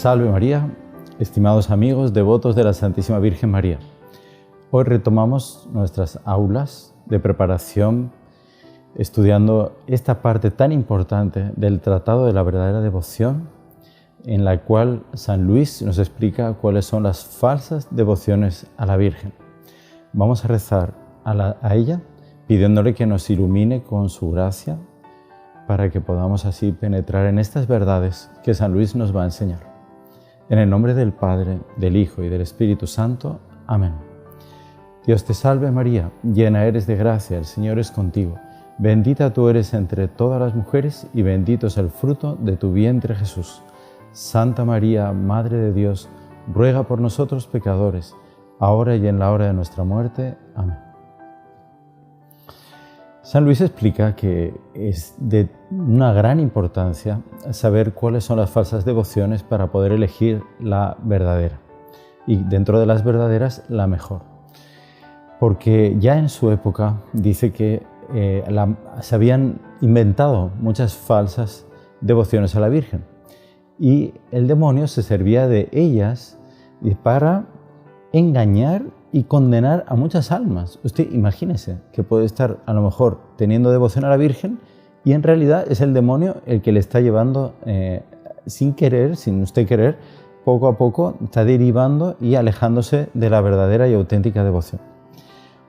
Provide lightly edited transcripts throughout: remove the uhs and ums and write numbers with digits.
Salve María, estimados amigos devotos de la Santísima Virgen María. Hoy retomamos nuestras aulas de preparación estudiando esta parte tan importante del Tratado de la Verdadera Devoción, en la cual San Luis nos explica cuáles son las falsas devociones a la Virgen. Vamos a rezar a ella pidiéndole que nos ilumine con su gracia para que podamos así penetrar en estas verdades que San Luis nos va a enseñar. En el nombre del Padre, del Hijo y del Espíritu Santo. Amén. Dios te salve María, llena eres de gracia, el Señor es contigo. Bendita tú eres entre todas las mujeres y bendito es el fruto de tu vientre Jesús. Santa María, Madre de Dios, ruega por nosotros pecadores, ahora y en la hora de nuestra muerte. Amén. San Luis explica que es de una gran importancia saber cuáles son las falsas devociones para poder elegir la verdadera. Y dentro de las verdaderas, la mejor. Porque ya en su época dice que se habían inventado muchas falsas devociones a la Virgen. Y el demonio se servía de ellas para engañar y condenar a muchas almas. Usted imagínese que puede estar a lo mejor teniendo devoción a la Virgen y en realidad es el demonio el que le está llevando sin querer, sin usted querer, poco a poco está derivando y alejándose de la verdadera y auténtica devoción.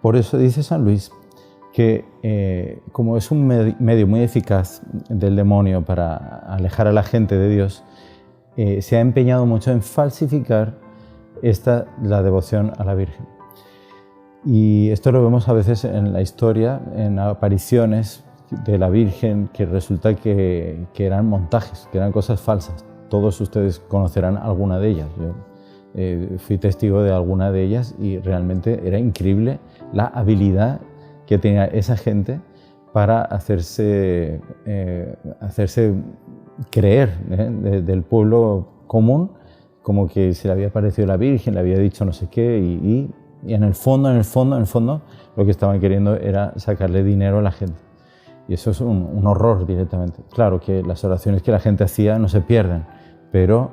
Por eso dice San Luis que como es un medio muy eficaz del demonio para alejar a la gente de Dios, se ha empeñado mucho en falsificar la devoción a la Virgen. Y esto lo vemos a veces en la historia, en apariciones de la Virgen, que resulta que eran montajes, que eran cosas falsas. Todos ustedes conocerán alguna de ellas. Yo fui testigo de alguna de ellas y realmente era increíble la habilidad que tenía esa gente para hacerse creer del pueblo común como que se le había parecido la Virgen, le había dicho no sé qué y en el fondo lo que estaban queriendo era sacarle dinero a la gente. Y eso es un horror directamente. Claro que las oraciones que la gente hacía no se pierden, pero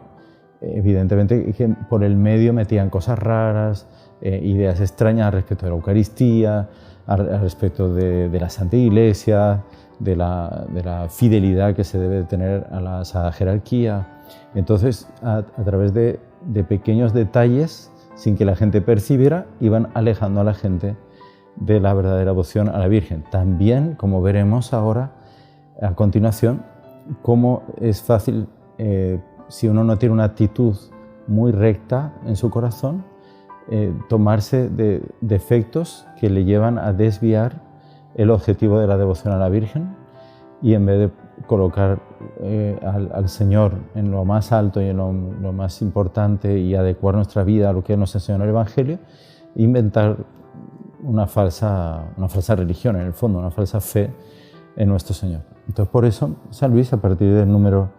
evidentemente que por el medio metían cosas raras, ideas extrañas respecto de la Eucaristía, al respecto de la Santa Iglesia, de la fidelidad que se debe tener a la Sagrada Jerarquía. Entonces, a través de pequeños detalles, sin que la gente percibiera, iban alejando a la gente de la verdadera devoción a la Virgen. También, como veremos ahora, a continuación, cómo es fácil, si uno no tiene una actitud muy recta en su corazón, tomarse de defectos que le llevan a desviar el objetivo de la devoción a la Virgen y en vez de colocar al Señor en lo más alto y en lo más importante y adecuar nuestra vida a lo que nos enseñó el Evangelio, inventar una falsa religión, en el fondo, una falsa fe en nuestro Señor. Entonces, por eso, San Luis, a partir del número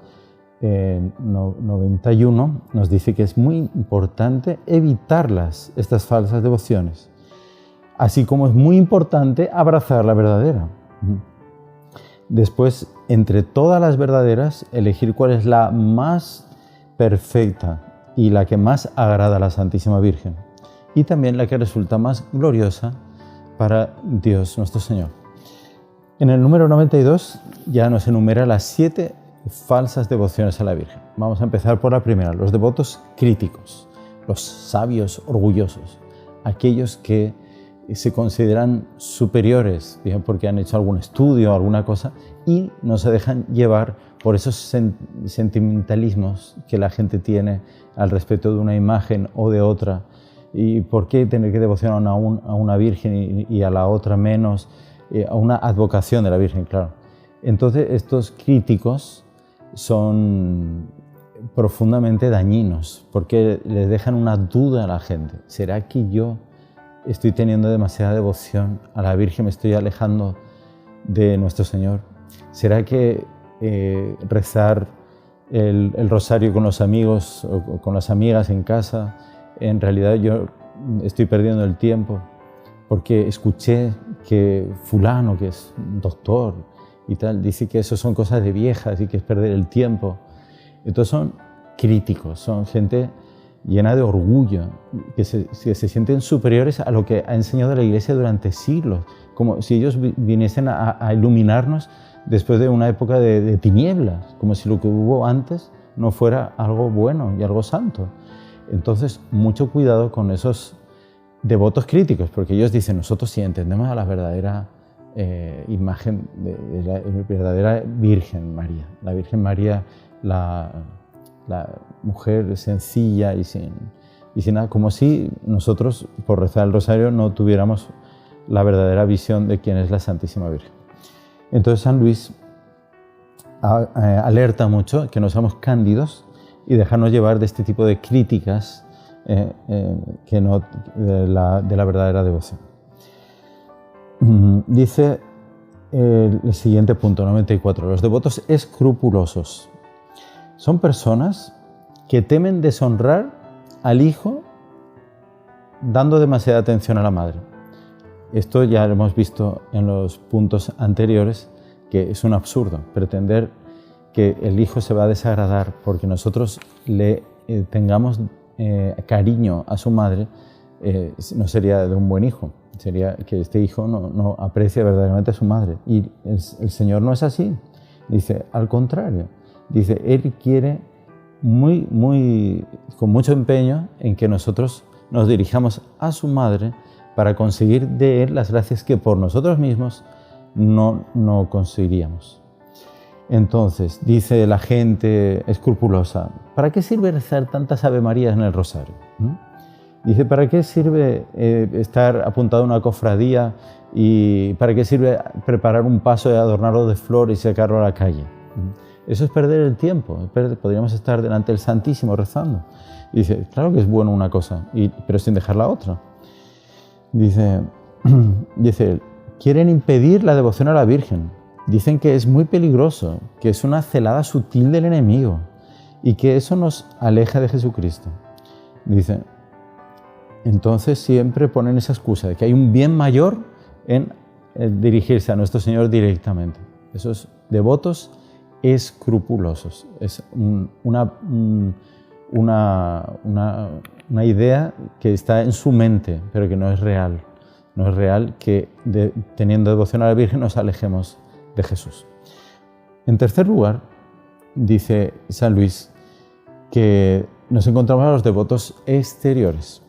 91, nos dice que es muy importante evitarlas, estas falsas devociones, así como es muy importante abrazar la verdadera. Después, entre todas las verdaderas, elegir cuál es la más perfecta y la que más agrada a la Santísima Virgen, y también la que resulta más gloriosa para Dios nuestro Señor. En el número 92 ya nos enumera las 7 falsas devociones a la Virgen. Vamos a empezar por la primera, los devotos críticos, los sabios orgullosos, aquellos que se consideran superiores, bien porque han hecho algún estudio o alguna cosa y no se dejan llevar por esos sentimentalismos que la gente tiene al respecto de una imagen o de otra. ¿Y por qué tener que devocionar a una Virgen y a la otra menos? A una advocación de la Virgen, claro. Entonces estos críticos son profundamente dañinos porque les dejan una duda a la gente. ¿Será que yo estoy teniendo demasiada devoción a la Virgen, me estoy alejando de nuestro Señor? ¿Será que rezar el rosario con los amigos o con las amigas en casa, en realidad yo estoy perdiendo el tiempo porque escuché que fulano, que es un doctor y tal, dice que eso son cosas de viejas y que es perder el tiempo? Entonces son críticos, son gente llena de orgullo, que se sienten superiores a lo que ha enseñado la Iglesia durante siglos, como si ellos viniesen a iluminarnos después de una época de tinieblas, como si lo que hubo antes no fuera algo bueno y algo santo. Entonces, mucho cuidado con esos devotos críticos, porque ellos dicen, nosotros sí entendemos a la verdadera imagen de la verdadera Virgen María. La Virgen María, la mujer sencilla y sin nada, como si nosotros, por rezar el rosario, no tuviéramos la verdadera visión de quién es la Santísima Virgen. Entonces San Luis alerta mucho que no seamos cándidos y dejarnos llevar de este tipo de críticas que no, de la verdadera devoción. Dice el siguiente punto, 94. Los devotos escrupulosos son personas que temen deshonrar al hijo dando demasiada atención a la madre. Esto ya lo hemos visto en los puntos anteriores, que es un absurdo pretender que el hijo se va a desagradar porque nosotros le tengamos cariño a su madre. No sería de un buen hijo, sería que este hijo no aprecie verdaderamente a su madre. Y el Señor no es así, dice, al contrario, dice, Él quiere con mucho empeño en que nosotros nos dirijamos a su madre para conseguir de Él las gracias que por nosotros mismos no conseguiríamos. Entonces, dice la gente escrupulosa, ¿para qué sirve rezar tantas Ave Marías en el rosario? Dice, ¿para qué sirve estar apuntado a una cofradía y para qué sirve preparar un paso y adornarlo de flores y sacarlo a la calle? Eso es perder el tiempo. Podríamos estar delante del Santísimo rezando. Y dice, claro que es bueno una cosa, pero sin dejar la otra. Dice, quieren impedir la devoción a la Virgen. Dicen que es muy peligroso, que es una celada sutil del enemigo y que eso nos aleja de Jesucristo. Dice, entonces siempre ponen esa excusa de que hay un bien mayor en dirigirse a nuestro Señor directamente. Esos devotos escrupulosos. Es una idea que está en su mente, pero que no es real. No es real que teniendo devoción a la Virgen nos alejemos de Jesús. En tercer lugar, dice San Luis que nos encontramos a los devotos exteriores.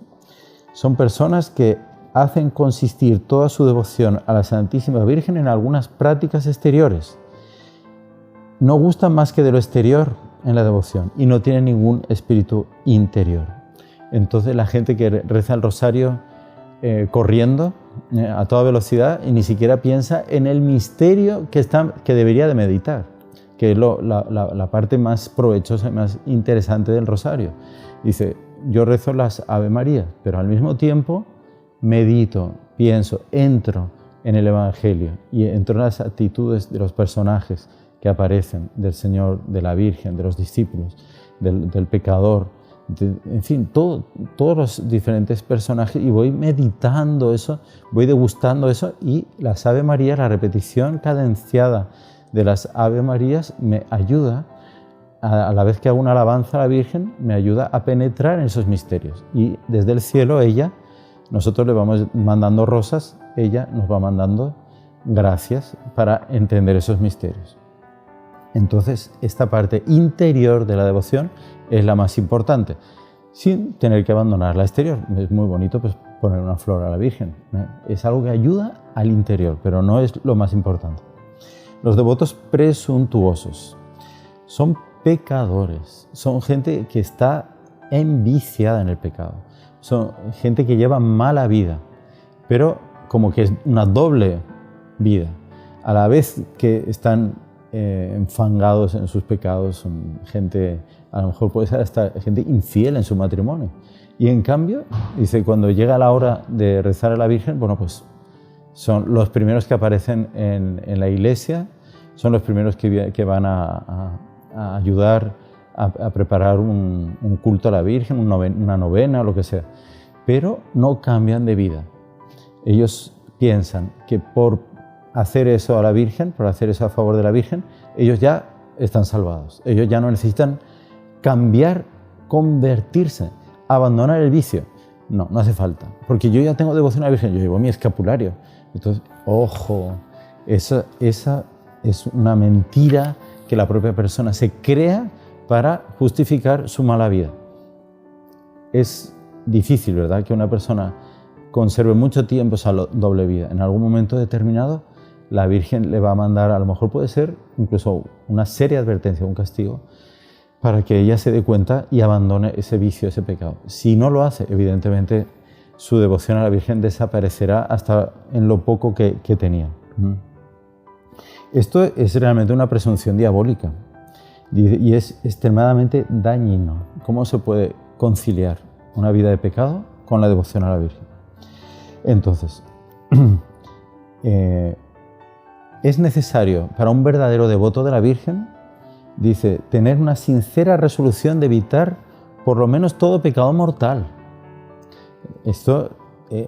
Son personas que hacen consistir toda su devoción a la Santísima Virgen en algunas prácticas exteriores. No gustan más que de lo exterior en la devoción y no tienen ningún espíritu interior. Entonces la gente que reza el rosario corriendo a toda velocidad y ni siquiera piensa en el misterio que debería de meditar, que es la parte más provechosa y más interesante del rosario. Dice, yo rezo las Ave Marías, pero al mismo tiempo medito, pienso, entro en el Evangelio y entro en las actitudes de los personajes que aparecen, del Señor, de la Virgen, de los discípulos, del pecador, en fin, todos los diferentes personajes, y voy meditando eso, voy degustando eso, y las Ave Marías, la repetición cadenciada de las Ave Marías me ayuda, a la vez que hago una alabanza a la Virgen, me ayuda a penetrar en esos misterios. Y desde el cielo nosotros le vamos mandando rosas, ella nos va mandando gracias para entender esos misterios. Entonces, esta parte interior de la devoción es la más importante, sin tener que abandonar la exterior. Es muy bonito pues, poner una flor a la Virgen. Es algo que ayuda al interior, pero no es lo más importante. Los devotos presuntuosos son pecadores, son gente que está enviciada en el pecado, son gente que lleva mala vida, pero como que es una doble vida. A la vez que están enfangados en sus pecados, son gente, a lo mejor puede ser hasta gente infiel en su matrimonio. Y en cambio, dice, cuando llega la hora de rezar a la Virgen, bueno, pues son los primeros que aparecen en la iglesia, son los primeros que van a ayudar a preparar un culto a la Virgen, una novena o lo que sea, pero no cambian de vida. Ellos piensan que por hacer eso a la Virgen, por hacer eso a favor de la Virgen, ellos ya están salvados. Ellos ya no necesitan cambiar, convertirse, abandonar el vicio. No, no hace falta, porque yo ya tengo devoción a la Virgen, yo llevo mi escapulario. Entonces, ojo, esa es una mentira que la propia persona se crea para justificar su mala vida. Es difícil, ¿verdad?, que una persona conserve mucho tiempo esa doble vida. En algún momento determinado, la Virgen le va a mandar, a lo mejor puede ser incluso una seria advertencia, un castigo, para que ella se dé cuenta y abandone ese vicio, ese pecado. Si no lo hace, evidentemente su devoción a la Virgen desaparecerá hasta en lo poco que tenía. Esto es realmente una presunción diabólica y es extremadamente dañino. ¿Cómo se puede conciliar una vida de pecado con la devoción a la Virgen? Entonces, es necesario para un verdadero devoto de la Virgen, dice, tener una sincera resolución de evitar por lo menos todo pecado mortal. Esto,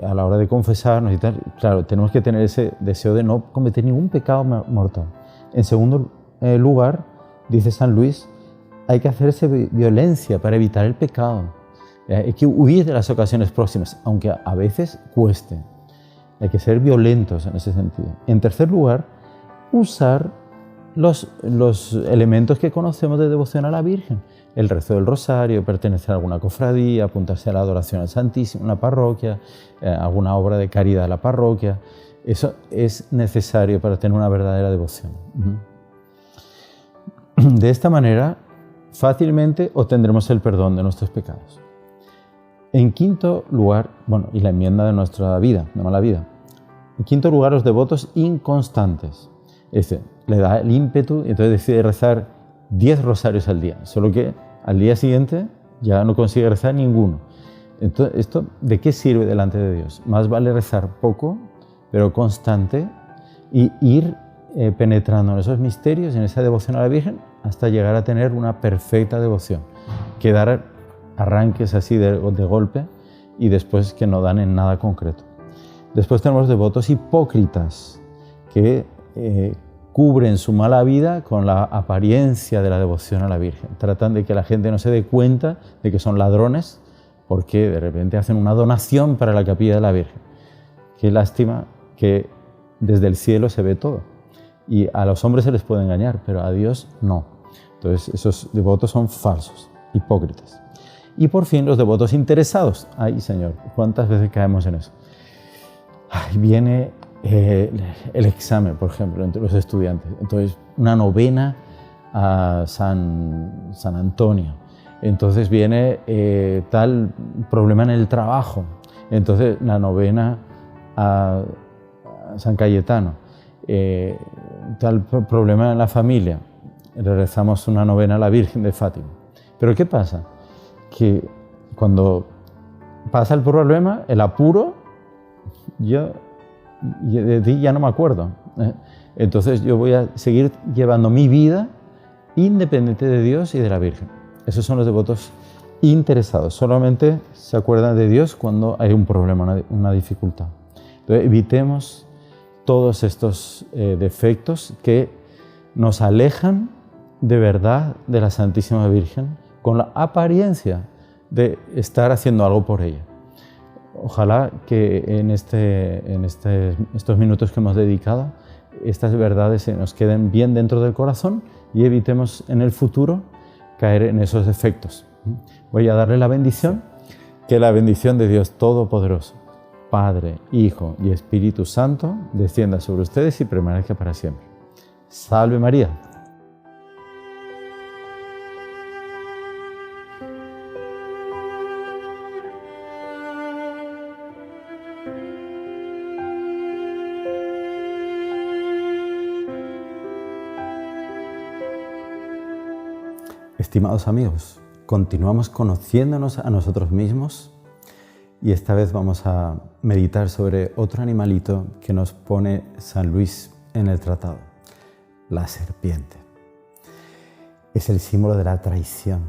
a la hora de confesarnos y tal, claro, tenemos que tener ese deseo de no cometer ningún pecado mortal. En segundo lugar, dice San Luis, hay que hacerse violencia para evitar el pecado. Hay que huir de las ocasiones próximas, aunque a veces cueste. Hay que ser violentos en ese sentido. En tercer lugar, usar los elementos que conocemos de devoción a la Virgen. El rezo del rosario, pertenecer a alguna cofradía, apuntarse a la adoración al Santísimo, una parroquia, alguna obra de caridad a la parroquia. Eso es necesario para tener una verdadera devoción. De esta manera, fácilmente obtendremos el perdón de nuestros pecados. En quinto lugar, y la enmienda de nuestra vida, de mala vida. En quinto lugar, los devotos inconstantes. Le da el ímpetu y entonces decide rezar 10 rosarios al día, solo que al día siguiente ya no consigue rezar ninguno. Entonces, ¿esto de qué sirve delante de Dios? Más vale rezar poco, pero constante, y ir penetrando en esos misterios, en esa devoción a la Virgen, hasta llegar a tener una perfecta devoción, que dar arranques así de golpe y después que no dan en nada concreto. Después tenemos devotos hipócritas que cubren su mala vida con la apariencia de la devoción a la Virgen. Tratan de que la gente no se dé cuenta de que son ladrones porque de repente hacen una donación para la capilla de la Virgen. Qué lástima que desde el cielo se ve todo. Y a los hombres se les puede engañar, pero a Dios no. Entonces esos devotos son falsos, hipócritas. Y por fin los devotos interesados. Ay, Señor, ¿cuántas veces caemos en eso? Ay, viene el examen, por ejemplo, entre los estudiantes. Entonces, una novena a San Antonio. Entonces viene tal problema en el trabajo. Entonces, la novena a San Cayetano. Tal problema en la familia. Le rezamos una novena a la Virgen de Fátima. Pero ¿qué pasa? Que cuando pasa el problema, el apuro, yo de ti ya no me acuerdo. Entonces yo voy a seguir llevando mi vida independiente de Dios y de la Virgen. Esos son los devotos interesados. Solamente se acuerdan de Dios cuando hay un problema, una dificultad. Entonces evitemos todos estos defectos que nos alejan de verdad de la Santísima Virgen con la apariencia de estar haciendo algo por ella. Ojalá que en estos minutos que hemos dedicado, estas verdades se nos queden bien dentro del corazón y evitemos en el futuro caer en esos defectos. Voy a darle la bendición, que la bendición de Dios Todopoderoso, Padre, Hijo y Espíritu Santo, descienda sobre ustedes y permanezca para siempre. Salve María. Estimados amigos, continuamos conociéndonos a nosotros mismos y esta vez vamos a meditar sobre otro animalito que nos pone San Luis en el tratado, la serpiente. Es el símbolo de la traición,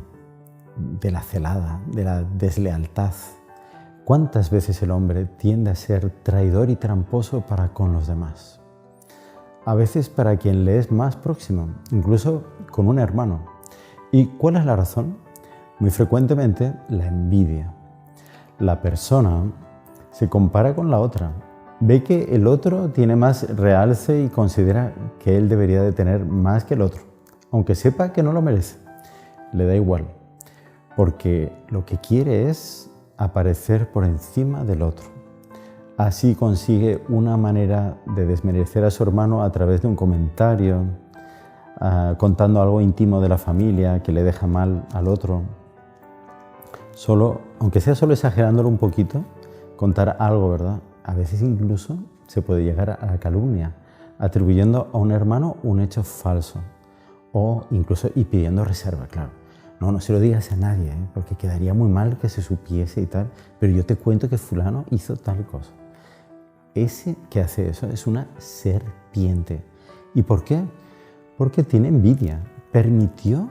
de la celada, de la deslealtad. ¿Cuántas veces el hombre tiende a ser traidor y tramposo para con los demás? A veces para quien le es más próximo, incluso con un hermano. ¿Y cuál es la razón? Muy frecuentemente, la envidia. La persona se compara con la otra, ve que el otro tiene más realce y considera que él debería de tener más que el otro, aunque sepa que no lo merece. Le da igual, porque lo que quiere es aparecer por encima del otro. Así consigue una manera de desmerecer a su hermano a través de un comentario, contando algo íntimo de la familia que le deja mal al otro. Aunque sea solo exagerándolo un poquito, contar algo, ¿verdad? A veces incluso se puede llegar a la calumnia, atribuyendo a un hermano un hecho falso, o incluso pidiendo reserva, claro. No se lo digas a nadie, porque quedaría muy mal que se supiese y tal, pero yo te cuento que fulano hizo tal cosa. Ese que hace eso es una serpiente. ¿Y por qué? Porque tiene envidia. Permitió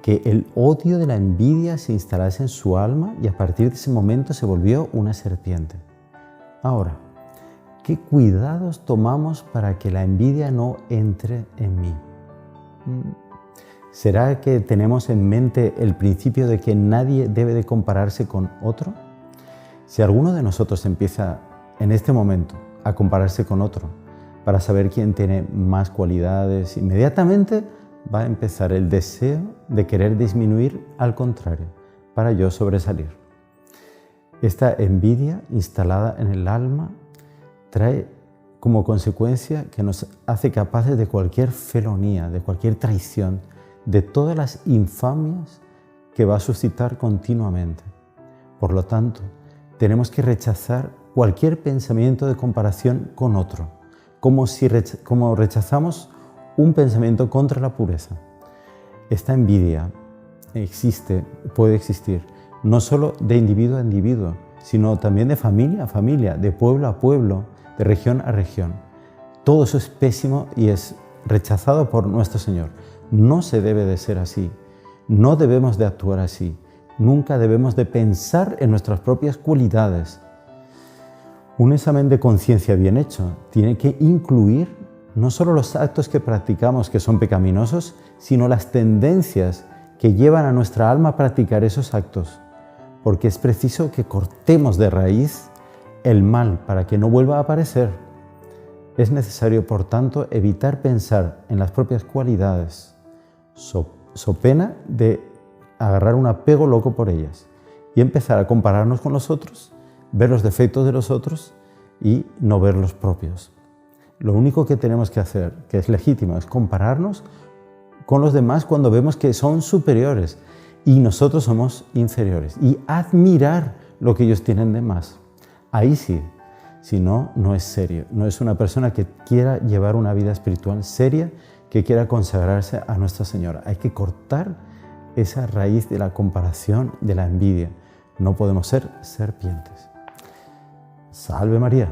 que el odio de la envidia se instalase en su alma y a partir de ese momento se volvió una serpiente. Ahora, ¿qué cuidados tomamos para que la envidia no entre en mí? ¿Será que tenemos en mente el principio de que nadie debe de compararse con otro? Si alguno de nosotros empieza en este momento a compararse con otro para saber quién tiene más cualidades, inmediatamente va a empezar el deseo de querer disminuir al contrario, para yo sobresalir. Esta envidia instalada en el alma trae como consecuencia que nos hace capaces de cualquier felonía, de cualquier traición, de todas las infamias que va a suscitar continuamente. Por lo tanto, tenemos que rechazar cualquier pensamiento de comparación con otro, como rechazamos un pensamiento contra la pureza. Esta envidia puede existir, no solo de individuo a individuo, sino también de familia a familia, de pueblo a pueblo, de región a región. Todo eso es pésimo y es rechazado por nuestro Señor. No se debe de ser así, no debemos de actuar así, nunca debemos de pensar en nuestras propias cualidades. Un examen de conciencia bien hecho tiene que incluir no solo los actos que practicamos que son pecaminosos, sino las tendencias que llevan a nuestra alma a practicar esos actos, porque es preciso que cortemos de raíz el mal para que no vuelva a aparecer. Es necesario, por tanto, evitar pensar en las propias cualidades, so pena de agarrar un apego loco por ellas y empezar a compararnos con los otros, ver los defectos de los otros y no ver los propios. Lo único que tenemos que hacer, que es legítimo, es compararnos con los demás cuando vemos que son superiores y nosotros somos inferiores y admirar lo que ellos tienen de más. Ahí sí, si no, no es serio, no es una persona que quiera llevar una vida espiritual seria, que quiera consagrarse a Nuestra Señora. Hay que cortar esa raíz de la comparación, de la envidia. No podemos ser serpientes. Salve María.